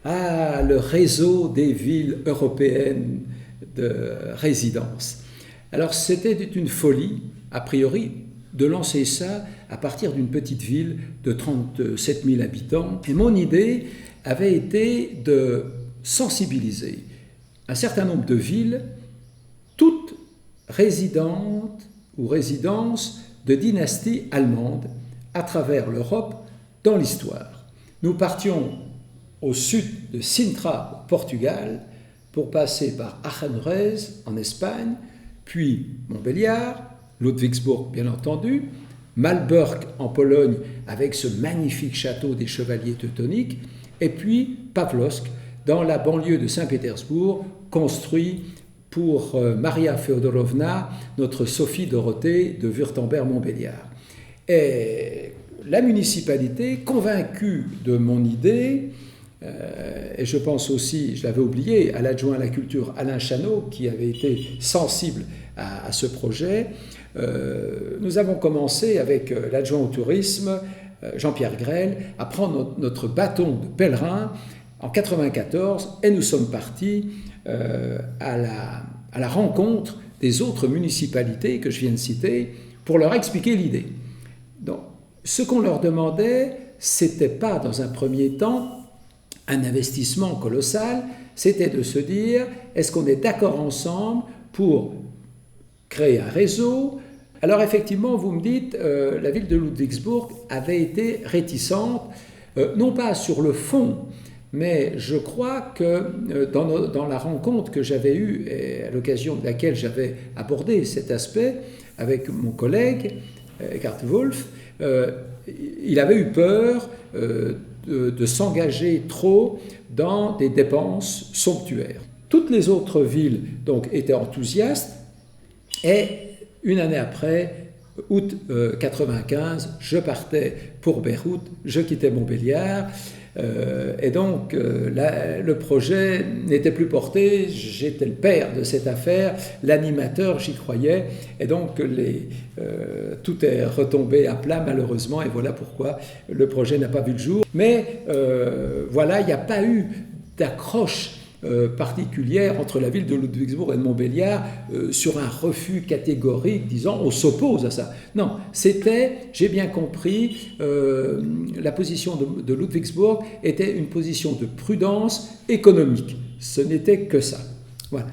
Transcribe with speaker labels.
Speaker 1: Ah, le réseau des villes européennes de résidence. Alors c'était une folie, a priori, de lancer ça à partir d'une petite ville de 37 000 habitants. Et mon idée avait été de sensibiliser un certain nombre de villes, toutes résidentes ou résidences de dynasties allemandes à travers l'Europe dans l'histoire. Nous partions au sud de Sintra, au Portugal, pour passer par Aranjuez en Espagne, puis Montbéliard, Ludwigsburg bien entendu, Malbork en Pologne avec ce magnifique château des chevaliers teutoniques, et puis Pavlovsk dans la banlieue de Saint-Pétersbourg, construit pour Maria Feodorovna, notre Sophie Dorothée de Wurtemberg-Montbéliard. Et la municipalité, convaincue de mon idée, et je pense aussi, je l'avais oublié, à l'adjoint à la culture Alain Chanot, qui avait été sensible à ce projet, nous avons commencé avec l'adjoint au tourisme, Jean-Pierre Grelle, à prendre notre bâton de pèlerin en 1994 et nous sommes partis à la rencontre des autres municipalités que je viens de citer pour leur expliquer l'idée. Donc, ce qu'on leur demandait, c'était pas dans un premier temps un investissement colossal, c'était de se dire, est-ce qu'on est d'accord ensemble pour créer un réseau? Alors effectivement, vous me dites, la ville de Ludwigsburg avait été réticente, non pas sur le fond, mais je crois que dans la rencontre que j'avais eue, et à l'occasion de laquelle j'avais abordé cet aspect avec mon collègue, Eckhard Wolf, il avait eu peur de s'engager trop dans des dépenses somptuaires. Toutes les autres villes donc, étaient enthousiastes et une année après, août 1995, je partais pour Beyrouth, je quittais Montbéliard et donc le projet n'était plus porté, j'étais le père de cette affaire, l'animateur, j'y croyais et donc tout est retombé à plat malheureusement et voilà pourquoi le projet n'a pas vu le jour. Mais voilà, il n'y a pas eu d'accroche particulière entre la ville de Ludwigsburg et de Montbéliard sur un refus catégorique disant on s'oppose à ça. Non, c'était, j'ai bien compris, la position de Ludwigsburg était une position de prudence économique. Ce n'était que ça. Voilà.